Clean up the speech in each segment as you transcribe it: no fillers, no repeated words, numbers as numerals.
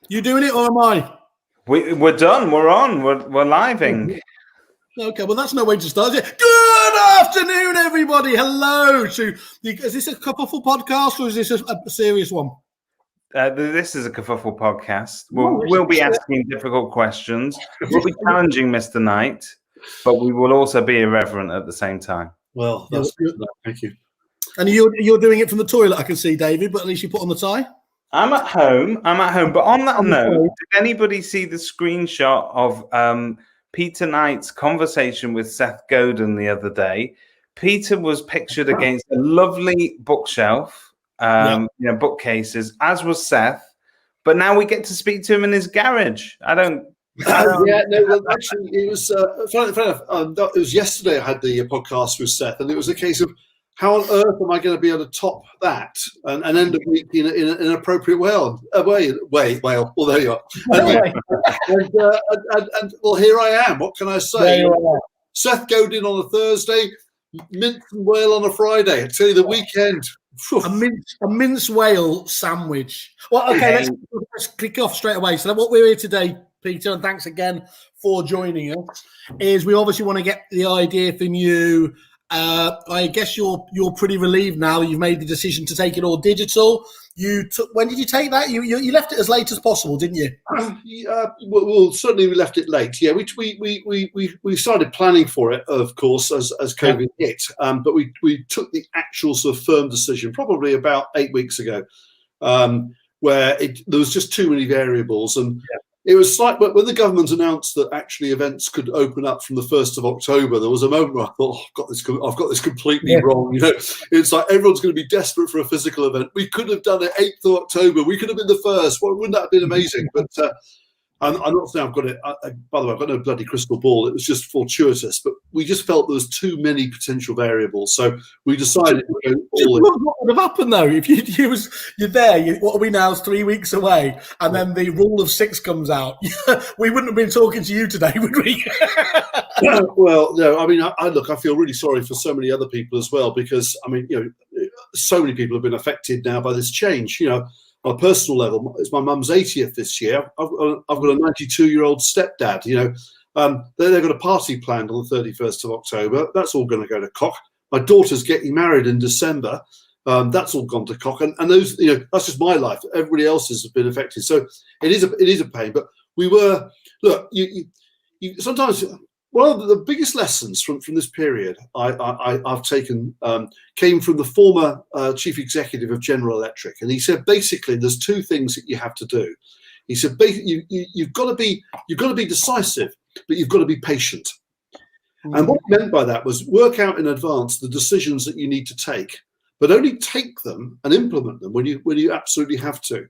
You doing it or am I? We're done. We're on. We're living. Okay, well, that's no way to start it. Good afternoon, everybody. Hello. Is this a Kerfuffle podcast or is this a serious one? This is a Kerfuffle podcast. We'll be asking difficult questions. We'll be challenging Mr. Knight, but we will also be irreverent at the same time. Well, that's good. Thank you. And you're doing it from the toilet, I can see, David, but at least you put on the tie. I'm at home. But on that note, did anybody see the screenshot of Peter Knight's conversation with Seth Godin the other day? Peter was pictured against a lovely bookshelf, bookcases, as was Seth. But now we get to speak to him in his garage. Well, actually, it was funny enough. It was yesterday I had the podcast with Seth, and it was a case of how on earth am I going to be able to top that and end the week in an appropriate way? Well, there you are. And well, here I am. What can I say? Seth Godin on a Thursday, mince and whale on a Friday. I tell you, the weekend. A mince whale sandwich. Well, okay, let's kick off straight away. So what we're here today, Peter, and thanks again for joining us, is we obviously want to get the idea from you. I guess you're pretty relieved now. You've made the decision to take it all digital. When did you take that? You left it as late as possible, didn't you? Well, certainly we left it late. Yeah, we started planning for it, of course, as COVID hit. But we took the actual sort of firm decision probably about 8 weeks ago, where there was just too many variables. And it was like when the government announced that actually events could open up from the 1st of October, there was a moment where I thought, I've got this completely wrong. You know, it's like everyone's going to be desperate for a physical event. We could have done it 8th of October. We could have been the first. Well, wouldn't that have been amazing? But I'm not saying I've got it. By the way, I've got no bloody crystal ball. It was just fortuitous. But we just felt there was too many potential variables. So we decided to go all in. What would have happened, though, if you're there, what are we now? It's 3 weeks away. And then the rule of 6 comes out. We wouldn't have been talking to you today, would we? Well, no. I mean, I feel really sorry for so many other people as well, because, I mean, so many people have been affected now by this change, on a personal level. It's my mum's 80th this year. I've got a 92-year-old stepdad. They've got a party planned on the 31st of October. That's all going to go to cock. My daughter's getting married in December. That's all gone to cock. And those, that's just my life. Everybody else's has been affected. So it is a pain. But we were, look, you sometimes. One of the biggest lessons from this period I've taken came from the former chief executive of General Electric, and he said basically there's 2 things that you have to do. He said you've got to be decisive, but you've got to be patient. And what he meant by that was work out in advance the decisions that you need to take, but only take them and implement them when you absolutely have to.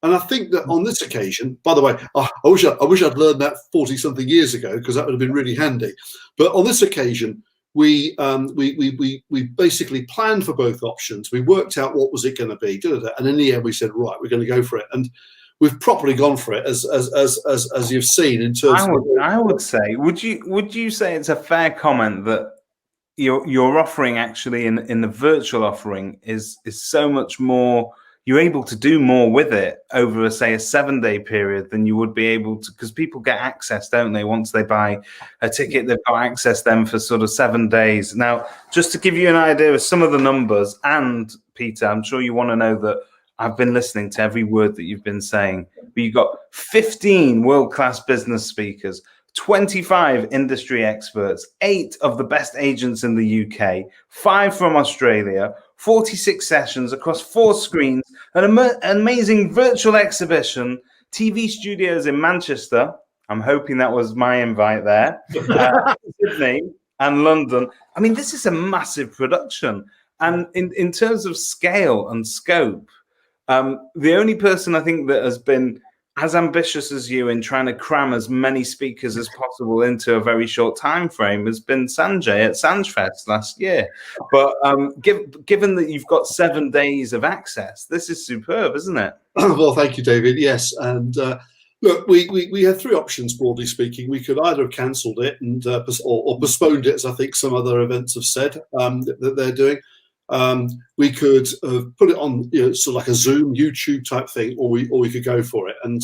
And I think that on this occasion, by the way, I wish I'd learned that 40-something years ago, because that would have been really handy. But on this occasion, we basically planned for both options. We worked out what was it going to be, and in the end, we said, right, we're going to go for it. And we've properly gone for it, as you've seen. In terms, I would say, would you say it's a fair comment that your offering actually in the virtual offering is so much more. You're able to do more with it over, say, a 7-day period than you would be able to, because people get access, don't they? Once they buy a ticket, they've got access then for sort of 7 days. Now, just to give you an idea of some of the numbers, and Peter, I'm sure you want to know that I've been listening to every word that you've been saying, but you've got 15 world-class business speakers, 25 industry experts, 8 of the best agents in the UK, 5 from Australia, 46 sessions across 4 screens, an amazing virtual exhibition, TV studios in Manchester. I'm hoping that was my invite there. Sydney and London. I mean, this is a massive production. And in terms of scale and scope, the only person I think that has been as ambitious as you in trying to cram as many speakers as possible into a very short time frame has been Sanjay at Sanjfest last year. But given that you've got 7 days of access, this is superb, isn't it? Well, thank you, David. Yes, and look, we had 3 options, broadly speaking. We could either have cancelled it and or postponed it, as I think some other events have said that they're doing. We could put it on, sort of like a Zoom, YouTube type thing, or we could go for it. And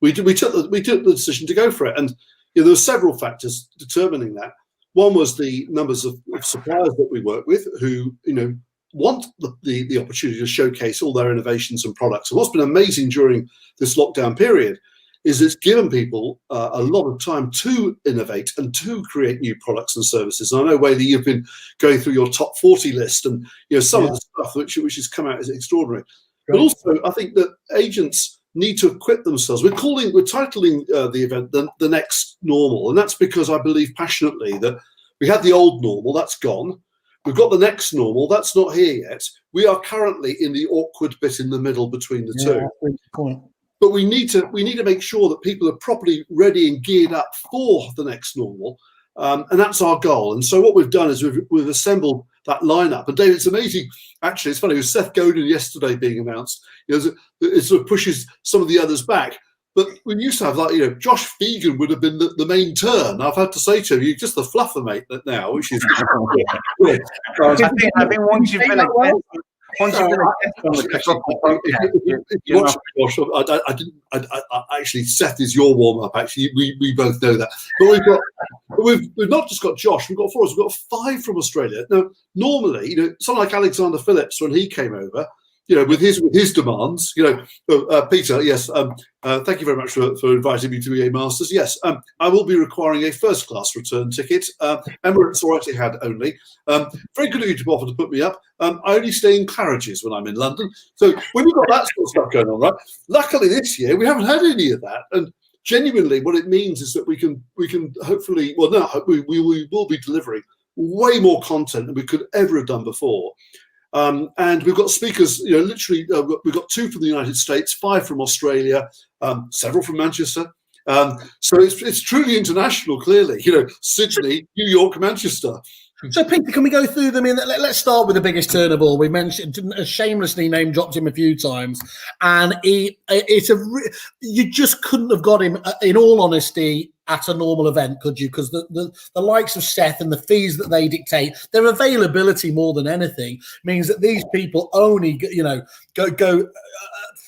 we took the decision to go for it. And there were several factors determining that. One was the numbers of suppliers that we work with who, want the opportunity to showcase all their innovations and products. And what's been amazing during this lockdown period is it's given people a lot of time to innovate and to create new products and services. And I know, Whaley, you've been going through your top 40 list, and some of the stuff which has come out is extraordinary. Right. But also, I think that agents need to equip themselves. We're titling the event the next normal, and that's because I believe passionately that we had the old normal, that's gone. We've got the next normal, that's not here yet. We are currently in the awkward bit in the middle between the two. Good point. But we need to make sure that people are properly ready and geared up for the next normal, and that's our goal. And so what we've done is we've assembled that lineup. And David, it's amazing. Actually, it's funny. With Seth Godin yesterday being announced, it sort of pushes some of the others back. But we used to have Josh Fegan would have been the main turn. I've had to say to him, you're just the fluffer mate now, which is. I think once you've been a guest. Once you've been a guest on the Josh, I actually, Seth is your warm up. Actually, we both know that. But we've not just got Josh. We've got 4. We've got 5 from Australia. Now, normally, someone like Alexander Phillips when he came over, with his demands, Peter, yes, thank you very much for inviting me to EA Masters. Yes, I will be requiring a first-class return ticket. Emirates already had only. Very good of you to offer to put me up. I only stay in Claridge's when I'm in London. So when you've got that sort of stuff going on, right? Luckily this year we haven't had any of that, and genuinely what it means is that we can hopefully, we will be delivering way more content than we could ever have done before. And we've got speakers, literally, we've got 2 from the United States, 5 from Australia, several from Manchester. So it's truly international, clearly, Sydney, New York, Manchester. So, Peter, can we go through them? Let's start with the biggest turn of all. We mentioned, shamelessly name dropped him a few times, and you just couldn't have got him, in all honesty, at a normal event, could you? Because the likes of Seth and the fees that they dictate, their availability more than anything means that these people only, go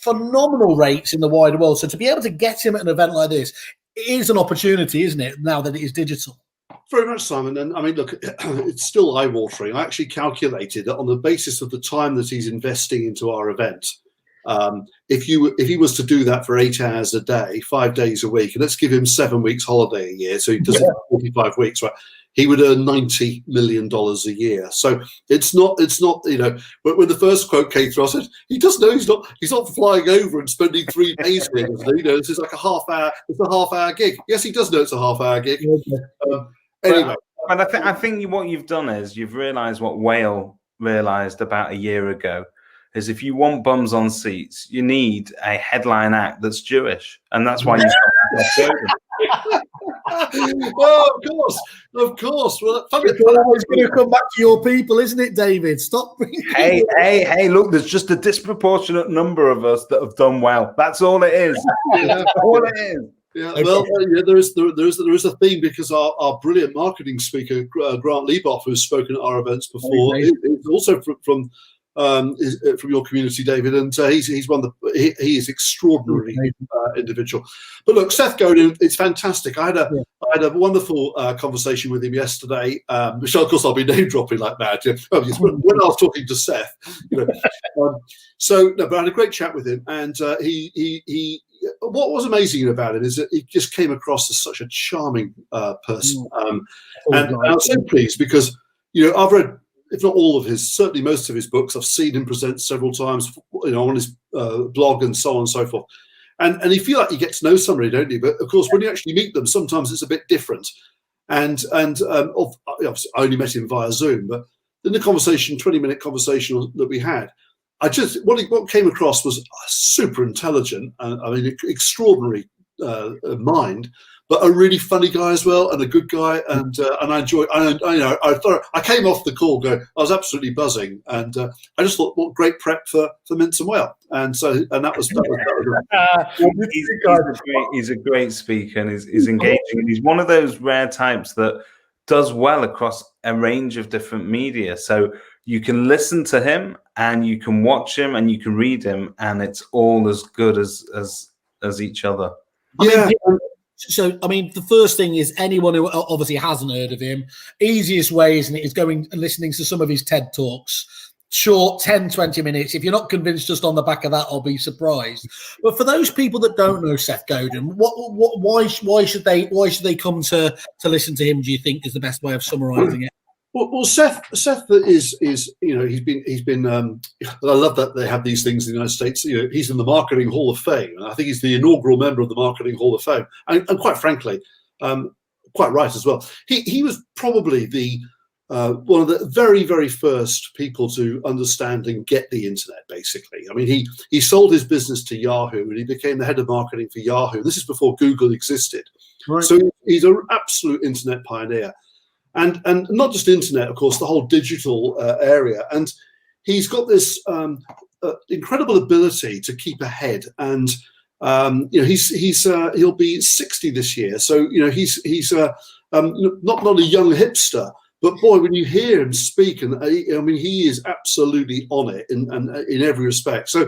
phenomenal rates in the wider world. So to be able to get him at an event like this is an opportunity, isn't it? Now that it is digital. Very much, Simon. And I mean, look, it's still eye-watering. I actually calculated that on the basis of the time that he's investing into our event, if he was to do that for 8 hours a day, 5 days a week, and let's give him 7 weeks holiday a year, so he does it for 45 weeks, right? He would earn $90 million a year. So it's not, but when the first quote came through, I said, he doesn't know he's not flying over and spending 3 days here. This is like it's a half-hour gig. Yes, he does know it's a half-hour gig. Anyway. But I think what you've done is you've realised what Whale realised about a year ago, is if you want bums on seats, you need a headline act that's Jewish. And that's why you Oh, of course. Well, it's always going to come back to your people, isn't it, David? Stop. Hey! Look, there's just a disproportionate number of us that have done well. That's all it is. All it is. Yeah, well, there is a theme, because our brilliant marketing speaker Grant Lieboff, who's spoken at our events before, is also from your community, David, and he's one of the he is extraordinarily individual. But look, Seth Godin, it's fantastic. I had a wonderful conversation with him yesterday, which of course I'll be name dropping like mad. When I was talking to Seth, but I had a great chat with him, and he what was amazing about it is that he just came across as such a charming person, and I was so pleased because I've read, if not all of his, certainly most of his books. I've seen him present several times, on his blog and so on and so forth. And you feel like you get to know somebody, don't you? But of course, when you actually meet them, sometimes it's a bit different. And obviously I only met him via Zoom, but in the 20-minute conversation that we had, what came across was super intelligent, extraordinary mind, but a really funny guy as well, and a good guy, and I enjoyed. I came off the call going, I was absolutely buzzing, and I just thought, what great prep for Mince and Well, and that was. He's a great speaker, and he's engaging, and he's one of those rare types that does well across a range of different media. So you can listen to him and you can watch him and you can read him, and it's all as good as each other. I mean, the first thing is anyone who obviously hasn't heard of him, easiest way, isn't it, is going and listening to some of his TED Talks. Short, 10, 20 minutes. If you're not convinced just on the back of that, I'll be surprised. But for those people that don't know Seth Godin, why should they come to listen to him, do you think, is the best way of summarising it? Well, Seth is he's been. I love that they have these things in the United States. He's in the Marketing Hall of Fame, and I think he's the inaugural member of the Marketing Hall of Fame. And quite frankly, quite right as well. He was probably the one of the very, very first people to understand and get the internet. Basically, I mean, he sold his business to Yahoo, and he became the head of marketing for Yahoo. This is before Google existed, right. So he's an absolute internet pioneer. And not just internet, of course, the whole digital area. And he's got this incredible ability to keep ahead. And he'll be 60 this year, so he's not a young hipster. But boy, when you hear him speak, and I mean, he is absolutely on it in every respect. So,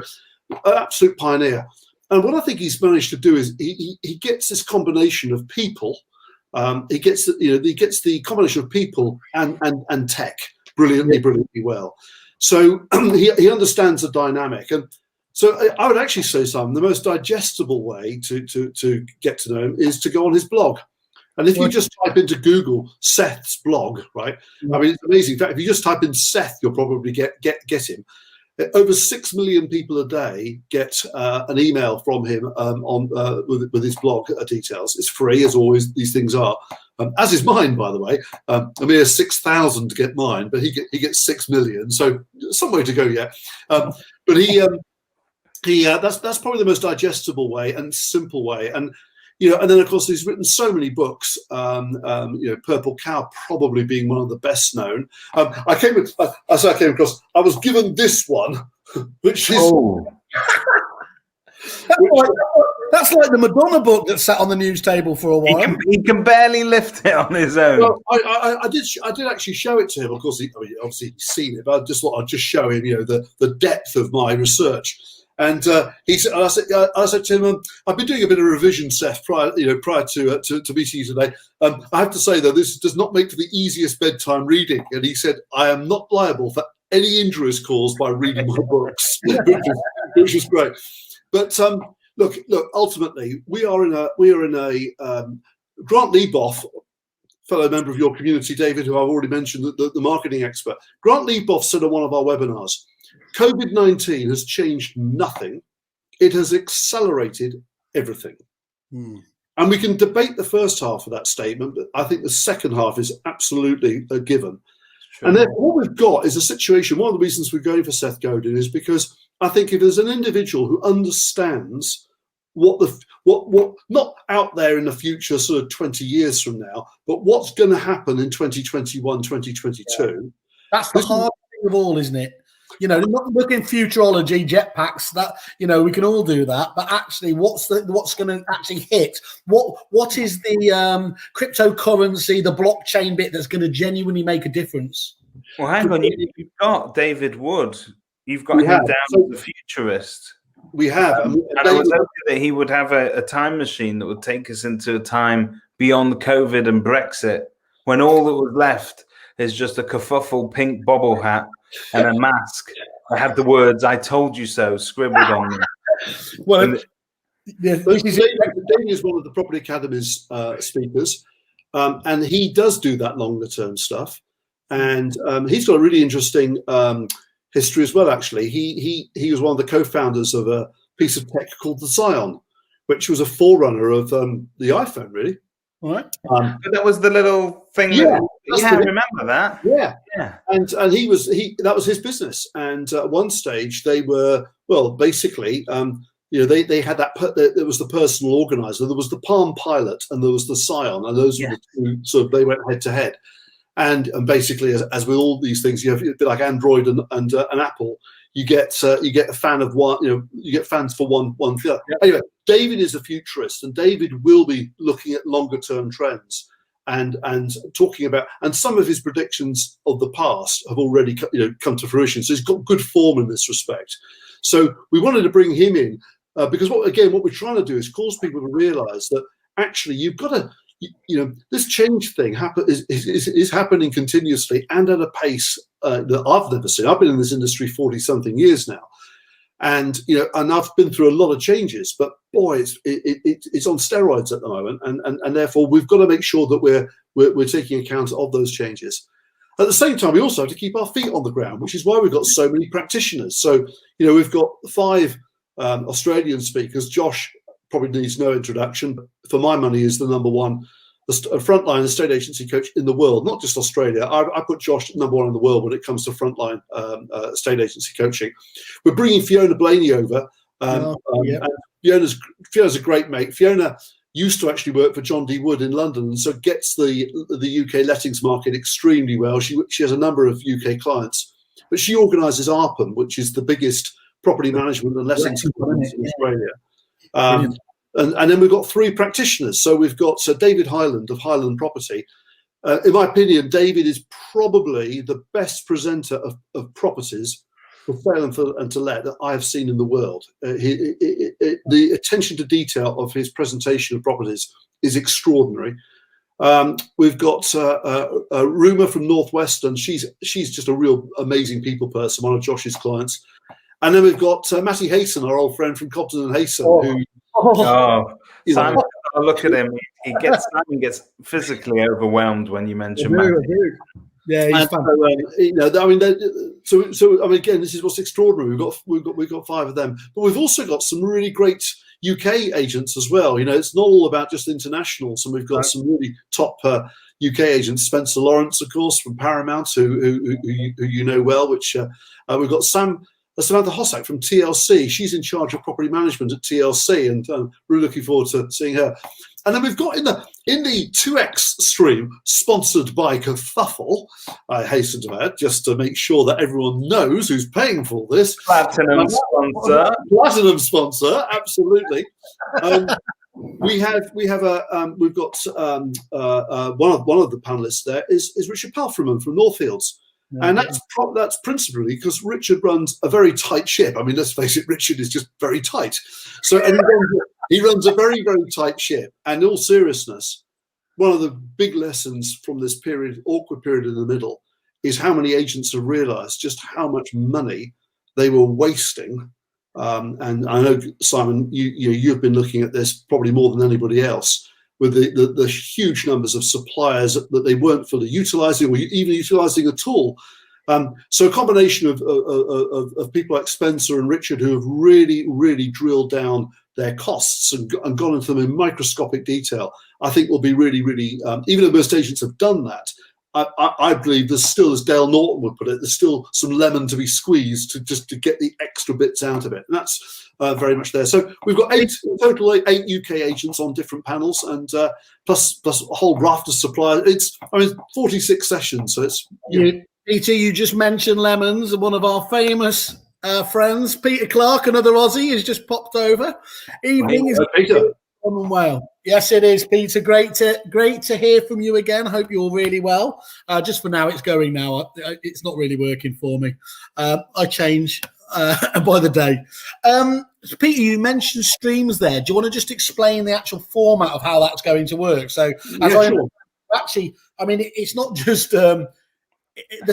an absolute pioneer. And what I think he's managed to do is he gets this combination of people. He gets the combination of people and tech brilliantly well. So he understands the dynamic, and so I would actually say, Simon, the most digestible way to get to know him is to go on his blog. And if you just type into Google Seth's blog, right? I mean, it's amazing. In fact, if you just type in Seth, you'll probably get him. Over 6 million people a day get an email from him with his blog details. It's free, as always. These things are, as is mine, by the way. I mean, there's 6,000 to get mine, but he gets 6 million. So some way to go yet. But that's probably the most digestible way and simple way. And and then of course he's written so many books. Purple Cow probably being one of the best known. I came across. I was given this one, which is that's like the Madonna book that sat on the news table for a while. He can barely lift it on his own. Well, I did actually show it to him. Of course, obviously he's seen it, but I just thought I'd just show him, the depth of my research. And I said to him, I've been doing a bit of revision, Seth, prior to meeting you today. I have to say, though, this does not make for the easiest bedtime reading. And he said, I am not liable for any injuries caused by reading my books, which is great. But look. Ultimately, we are in a Grant Lieboff, fellow member of your community, David, who I've already mentioned, the marketing expert. Grant Lieboff said on one of our webinars, COVID-19 has changed nothing. It has accelerated everything. And we can debate the first half of that statement, but I think the second half is absolutely a given. And then what we've got is a situation. One of the reasons we're going for Seth Godin is because I think if there's an individual who understands what not out there in the future, sort of 20 years from now, but what's going to happen in 2021, 2022. Yeah. That's the hard thing of all, isn't it? Not looking futurology, jetpacks. That we can all do that, but actually, what's going to actually hit? What is the cryptocurrency, the blockchain bit that's going to genuinely make a difference? Well, hang on, you've got David Wood. You've got him down as a futurist. We have, and I was hoping that he would have a time machine that would take us into a time beyond COVID and Brexit, when all that was left is just a kerfuffle pink bobble hat and a mask. I had the words "I told you so" scribbled on them. Well, David is one of the Property Academy's speakers, and he does do that longer term stuff. And he's got a really interesting history as well. Actually, he was one of the co-founders of a piece of tech called the Scion, which was a forerunner of the iPhone, really. All right. But that was the little thing. I remember that. Yeah. And that was his business. And at one stage they were, well, basically, they had that. There was the personal organizer. There was the Palm Pilot, and there was the Scion, and those were the two. So they went head to head. And basically, as with all these things, you have a bit like Android and Apple. You get a fan of one. You get fans for one thing. Yeah. Anyway, David is a futurist, and David will be looking at longer term trends. and talking about, and some of his predictions of the past have already come to fruition. So he's got good form in this respect. So we wanted to bring him in because what we're trying to do is cause people to realise that actually you've got to, this change thing is happening continuously and at a pace that I've never seen. I've been in this industry 40-something years now, and and I've been through a lot of changes. But boy, it's on steroids at the moment, and therefore we've got to make sure that we're taking account of those changes. At the same time, we also have to keep our feet on the ground, which is why we've got so many practitioners. So we've got 5 Australian speakers. Josh probably needs no introduction, but for my money is the #1 frontline estate agency coach in the world, not just Australia. I put Josh #1 in the world when it comes to frontline estate agency coaching. We're bringing Fiona Blaney over. Fiona's a great mate. Fiona used to actually work for John D. Wood in London, and so gets the UK lettings market extremely well. She has a number of UK clients, but she organises ARPM, which is the biggest property management and lettings company in Australia. And then we've got 3 practitioners. So we've got David Hyland of Hyland Property. In my opinion, David is probably the best presenter of properties for sale and to let that I have seen in the world. The attention to detail of his presentation of properties is extraordinary. We've got Ruma from Northwestern. She's just a real amazing people person, one of Josh's clients. And then we've got Matty Hayson, our old friend from Cobden and Hayson, Simon, look at him. Simon gets physically overwhelmed when you mention Matty. Yeah, he's fun. So again, this is what's extraordinary. We've got 5 of them, but we've also got some really great UK agents as well. It's not all about just international. So we've got some really top UK agents. Spencer Lawrence, of course, from Paramount, who you know well. Which we've got Samantha Hossack from TLC. She's in charge of property management at TLC, and we're looking forward to seeing her. And then we've got in the 2X stream, sponsored by Kerfuffle, I hasten to add, just to make sure that everyone knows who's paying for this. Platinum sponsor. Platinum sponsor, absolutely. We've got one of the panelists there is Richard Palfreman from Northfields. And that's principally because Richard runs a very tight ship. I mean, let's face it, Richard is just very tight. So and he runs a very, very tight ship. And in all seriousness, one of the big lessons from this awkward period in the middle, is how many agents have realised just how much money they were wasting. And I know, Simon, you've been looking at this probably more than anybody else, with the huge numbers of suppliers that they weren't fully utilising or even utilising at all. So a combination of people like Spencer and Richard who have really, really drilled down their costs and gone into them in microscopic detail, I think will be really, really, even though most agents have done that, I believe there's still, as Dale Norton would put it, there's still some lemon to be squeezed to get the extra bits out of it. And that's very much there. So we've got 8 UK agents on different panels, and plus a whole raft of suppliers. 46 sessions. So it's Peter, you just mentioned lemons. One of our famous friends, Peter Clark, another Aussie, has just popped over. Evening, Peter. Well, yes, it is, Peter. Great to hear from you again. Hope you're really well. Just for now, it's going now. It's not really working for me. I change by the day. Peter, you mentioned streams there. Do you want to just explain the actual format of how that's going to work? So, actually, I mean, it's not just the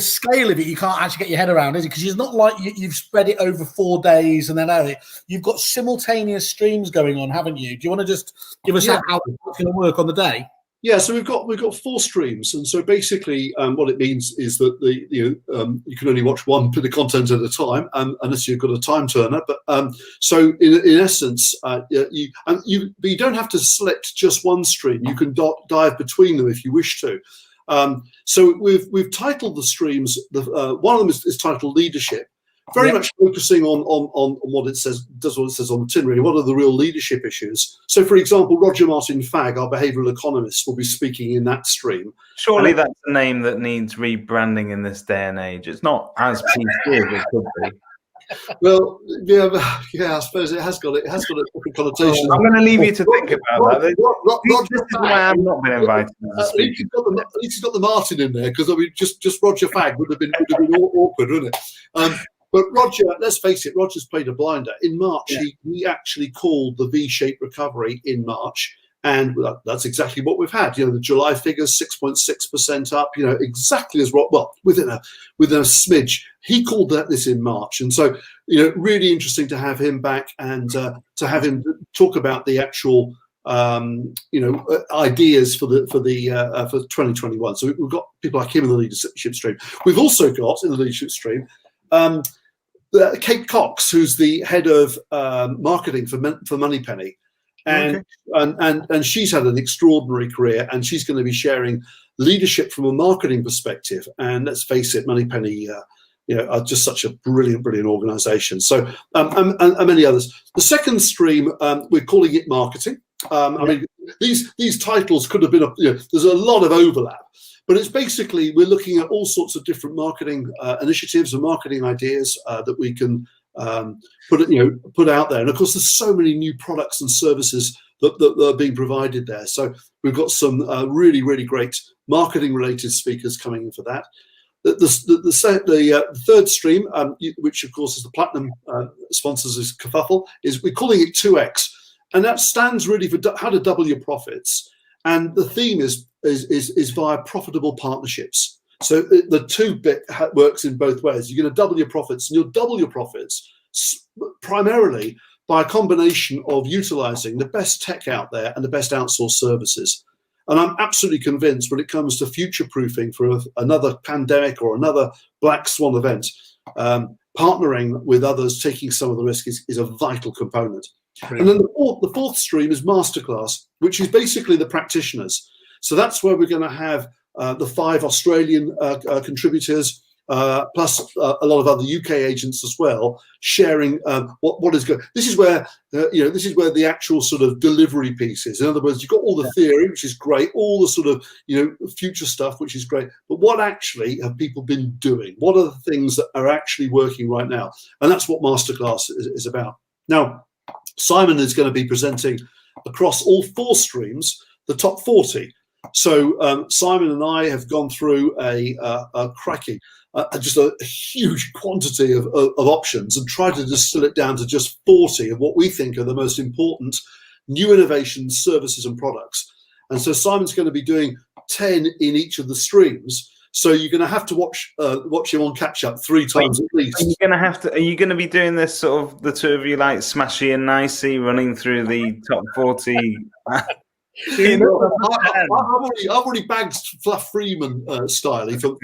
scale of it. You can't actually get your head around, is it? Because it's not like you've spread it over 4 days and then you've got simultaneous streams going on, haven't you? Do you want to just give us how it's going to work on the day? Yeah, so we've got 4 streams, and so basically, what it means is that you can only watch one bit of content at a time, unless you've got a time turner. But so in essence, you don't have to select just one stream. You can dive between them if you wish to. So we've titled the streams. One of them is titled Leadership. Very much focusing on what it says, does what it says on the tin, really. What are the real leadership issues? So, for example, Roger Martin Fagg, our behavioural economist, will be speaking in that stream. Surely that's a name that needs rebranding in this day and age. It's not as PC as it could be. Well, yeah, I suppose it has got a different connotation. I'm going to leave you to think about that. This is why I've not been invited as a At least he's got the Martin in there, because I mean, just Roger Fagg would have been awkward, wouldn't it? But Roger, let's face it, Roger's played a blinder. In March, he actually called the V-shaped recovery in March. And that's exactly what we've had. The July figures 6.6% up. Exactly as within a smidge. He called this in March, and so really interesting to have him back and to have him talk about the actual ideas for 2021. So we've got people like him in the leadership stream. We've also got in the leadership stream Kate Cox, who's the head of marketing for Moneypenny. And she's had an extraordinary career, and she's going to be sharing leadership from a marketing perspective. And let's face it, Moneypenny, are just such a brilliant organisation. So and many others. The second stream, we're calling it marketing. I mean, these titles could have been there's a lot of overlap, but it's basically we're looking at all sorts of different marketing initiatives and marketing ideas that we can put out there. And of course, there's so many new products and services that are being provided there. So we've got some really, really great marketing related speakers coming in for that. The third stream, which of course is the platinum sponsors, is Kerfuffle, is we're calling it 2X, and that stands really for how to double your profits. And the theme is via profitable partnerships. So the two bit works in both ways. You're going to double your profits, and you'll double your profits primarily by a combination of utilizing the best tech out there and the best outsourced services. And I'm absolutely convinced when it comes to future-proofing for another pandemic or another black swan event, partnering with others, taking some of the risk is a vital component. Brilliant. And then the fourth stream is masterclass, which is basically the practitioners. So that's where we're going to have the 5 Australian contributors, plus a lot of other UK agents as well, sharing what is good. This is where the actual sort of delivery piece is. In other words, you've got all the theory, which is great, all the sort of future stuff, which is great. But what actually have people been doing? What are the things that are actually working right now? And that's what Masterclass is about. Now, Simon is going to be presenting across all 4 streams the top 40. So Simon and I have gone through a cracking, just a huge quantity of options and tried to distill it down to just 40 of what we think are the most important new innovations, services and products. And so Simon's going to be doing 10 in each of the streams. So you're going to have to watch him on catch up 3 times at least. Are you going to be doing this sort of the two of you like smashy and nicey running through the top 40? I've already bagged Fluff Freeman style for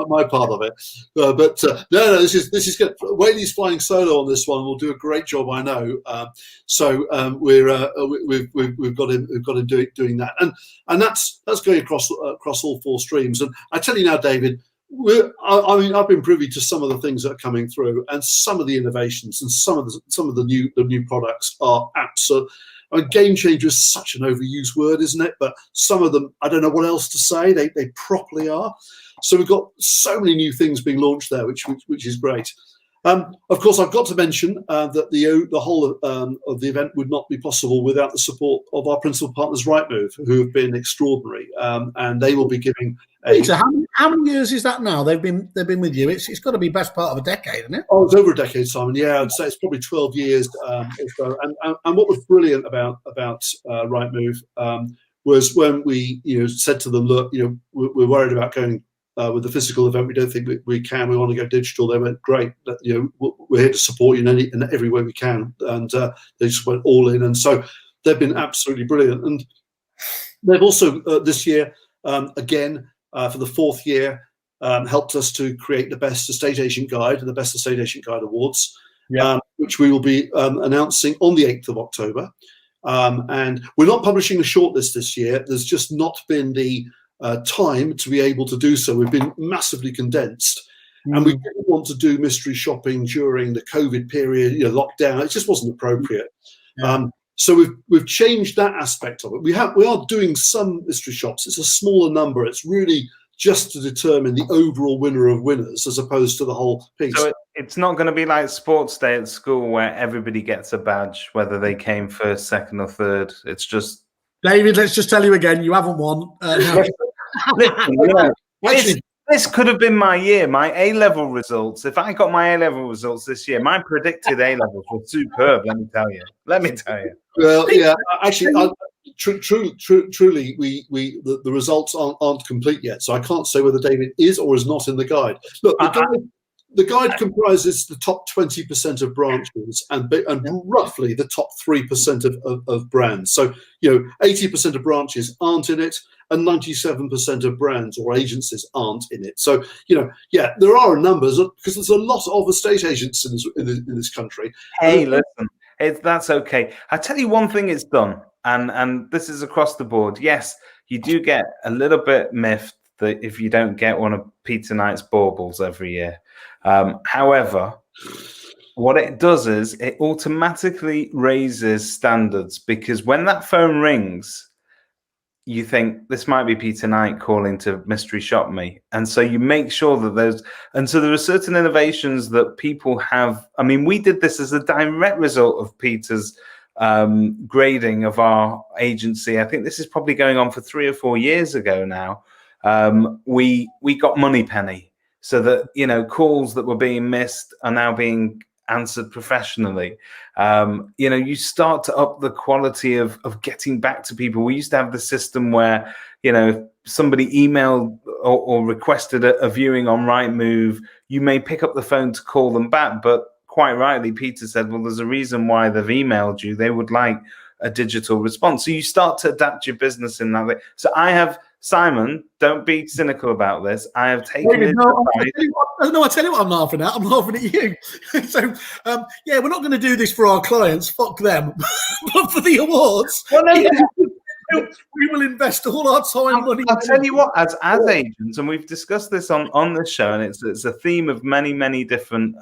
my part of it, but no, this is good. Whaley's flying solo on this one. We'll do a great job, I know. We've got him doing that, and that's going across all 4 streams. And I tell you now, David, I've been privy to some of the things that are coming through, and some of the innovations and some of the new products are absolute. I mean, game changer is such an overused word, isn't it? But some of them, I don't know what else to say. They properly are. So we've got so many new things being launched there, which is great. Of course, I've got to mention that the whole of the event would not be possible without the support of our principal partners, Rightmove, who have been extraordinary, and they will be giving. Peter, how many years is that now? They've been with you. It's got to be best part of a decade, isn't it? Oh, it's over a decade, Simon. Yeah, I'd say it's probably 12 years. And what was brilliant about Rightmove was when we said to them, look, we're worried about going with the physical event. We don't think we can. We want to go digital. They went, great. We're here to support you in every way we can. And they just went all in. And so they've been absolutely brilliant. And they've also this year again. For the 4th year, helped us to create the Best Estate Agent Guide and the Best Estate Agent Guide Awards, which we will be announcing on the 8th of October. And we're not publishing a shortlist this year. There's just not been the time to be able to do so. We've been massively condensed. And we didn't want to do mystery shopping during the COVID period, lockdown. It just wasn't appropriate. So we've changed that aspect of it. We are doing some mystery shops. It's a smaller number. It's really just to determine the overall winner of winners, as opposed to the whole piece. So it's not going to be like sports day at school where everybody gets a badge, whether they came first, second, or third. It's just David, let's just tell you again, you haven't won. No. Listen, actually, this could have been my year, my A-level results. If I got my A-level results this year, my predicted A-levels were superb, let me tell you. Well, yeah, actually, truly, the results aren't complete yet, so I can't say whether David is or is not in the guide. Look, the guide comprises the top 20% of branches and roughly the top 3% of brands. So, 80% of branches aren't in it, and 97% of brands or agencies aren't in it. So, there are numbers, because there's a lot of estate agents in this country. Hey, listen, that's okay. I tell you one thing it's done, and this is across the board. Yes, you do get a little bit miffed that if you don't get one of Peter Knight's baubles every year. However, what it does is it automatically raises standards, because when that phone rings, you think this might be Peter Knight calling to mystery shop me. And so you make sure that so there are certain innovations that people have. I mean, we did this as a direct result of Peter's grading of our agency. I think this is probably going on for 3 or 4 years ago now. We got Moneypenny, so that, calls that were being missed are now being answered professionally. You start to up the quality of getting back to people. We used to have the system where, if somebody emailed or requested a viewing on Rightmove, you may pick up the phone to call them back. But quite rightly, Peter said, well, there's a reason why they've emailed you. They would like a digital response. So you start to adapt your business in that way. So Simon, don't be cynical about this. I have taken David, I tell you what I'm laughing at. I'm laughing at you. So, we're not going to do this for our clients. Fuck them. But for the awards, we will invest all our time, money. I'll tell you what, as agents, and we've discussed this on this show, and it's a theme of many, many different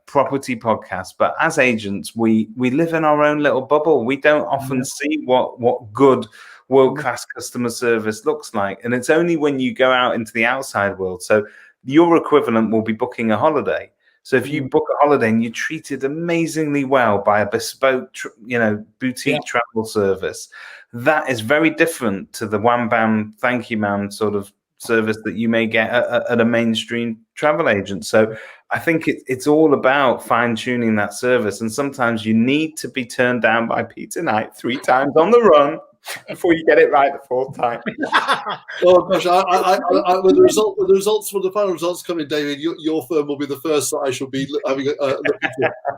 property podcasts. But as agents, we live in our own little bubble. We don't often see what good world-class customer service looks like, and it's only when you go out into the outside world. So your equivalent will be booking a holiday. So if you book a holiday and you're treated amazingly well by a bespoke boutique travel service, that is very different to the wham bam thank you ma'am sort of service that you may get at a mainstream travel agent. So I think it's all about fine-tuning that service, and sometimes you need to be turned down by Peter Knight 3 times on the run before you get it right the 4th time. Oh gosh, when the final results come in, David, your firm will be the first that I shall be having a look at.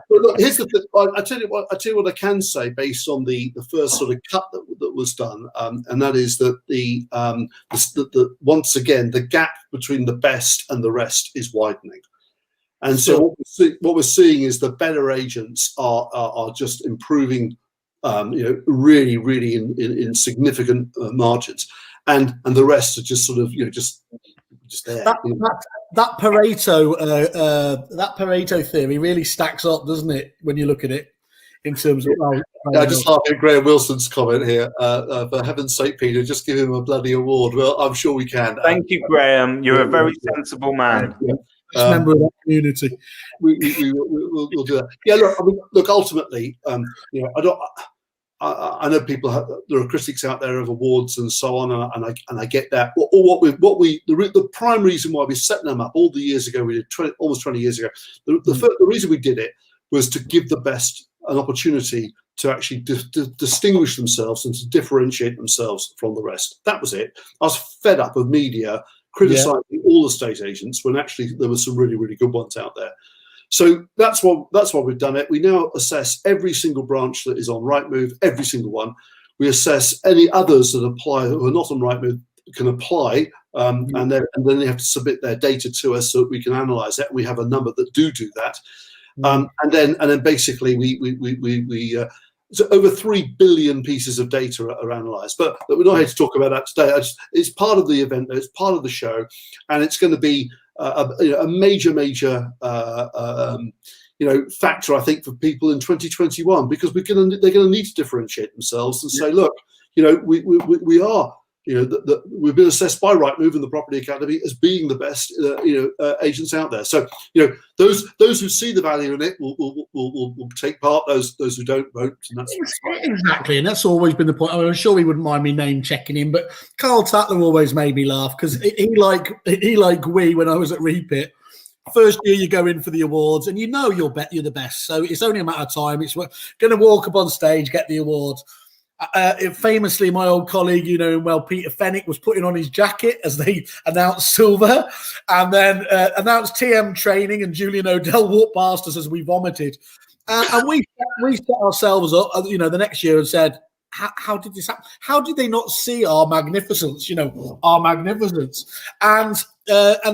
But look, here's the thing. I tell you what I can say based on the first sort of cut that was done, and that is that the once again the gap between the best and the rest is widening. And so what we're seeing is the better agents are just improving, really, really in significant margins, and the rest are just sort of just there. That Pareto theory really stacks up, doesn't it? When you look at it in terms of. I just laugh at Graham Wilson's comment here. For heaven's sake, Peter, just give him a bloody award. Well, I'm sure we can. Thank you, Graham. You're a very sensible man. Member of that community. We'll do that. Yeah, look. Ultimately, I know there are critics out there of awards and so on, and I get that. The prime reason why we set them up all the years ago, we did almost 20 years ago. The reason we did it was to give the best an opportunity to actually distinguish themselves and to differentiate themselves from the rest. That was it. I was fed up of media criticizing all estate agents when actually there were some really, really good ones out there. So that's why we've done it. We now assess every single branch that is on Rightmove, every single one. We assess any others that apply who are not on Rightmove can apply, and then they have to submit their data to us so that we can analyse it. We have a number that do that, and then basically we so over 3 billion pieces of data are analysed. But we're not here to talk about that today. It's part of the event. It's part of the show, and it's going to be a major factor, I think, for people in 2021, because they're going to need to differentiate themselves and say, look, we are we've been assessed by Rightmove and the Property Academy as being the best, agents out there. So, those who see the value in it will take part. Those who don't won't. And that's exactly, and that's always been the point. I mean, I'm sure he wouldn't mind me name checking him, but Carl Tatler always made me laugh because he like we when I was at Repeat. First year you go in for the awards, and you're the best. So it's only a matter of time. It's going to walk up on stage, get the awards. Famously, my old colleague, Peter Fennick was putting on his jacket as they announced silver, and then announced TM training, and Julian O'Dell walked past us as we vomited, and we set ourselves up, the next year and said, how did this happen? How did they not see our magnificence? Our magnificence, and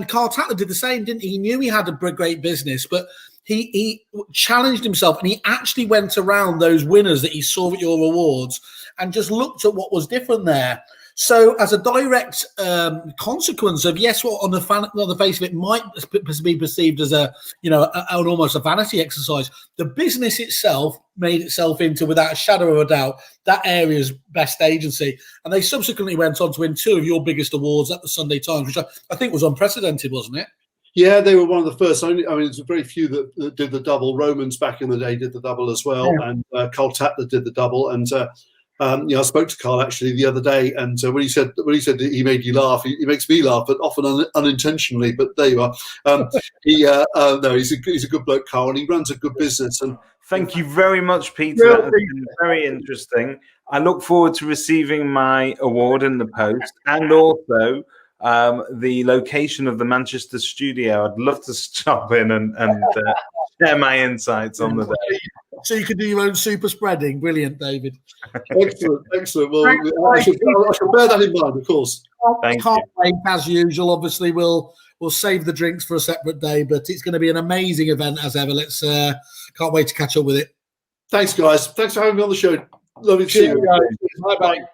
Carl Tatler did the same, didn't he? He knew he had a great business, but he challenged himself, and he actually went around those winners that he saw at your awards and just looked at what was different there. So as a direct consequence of, yes, what on the face of it might be perceived as an almost a vanity exercise, the business itself made itself into, without a shadow of a doubt, that area's best agency. And they subsequently went on to win 2 of your biggest awards at the Sunday Times, which I think was unprecedented, wasn't it? Yeah, they were one of the first. There's very few that did the double. Romans back in the day did the double as well, and Carl Tatler did the double. And I spoke to Carl actually the other day, and when he said he made you laugh, he makes me laugh, but often unintentionally. But there you are. He's a good bloke, Carl, and he runs a good business. And thank you very much, Peter. That has been very interesting. I look forward to receiving my award in the post, and also the location of the Manchester studio. I'd love to stop in and share my insights on the day. So you could do your own super spreading. Brilliant, David. Excellent. Well, I should bear that in mind, of course. I can't wait, as usual. Obviously, we'll save the drinks for a separate day, but it's going to be an amazing event as ever. Let's can't wait to catch up with it. Thanks, guys. Thanks for having me on the show. Lovely to see you. Bye-bye.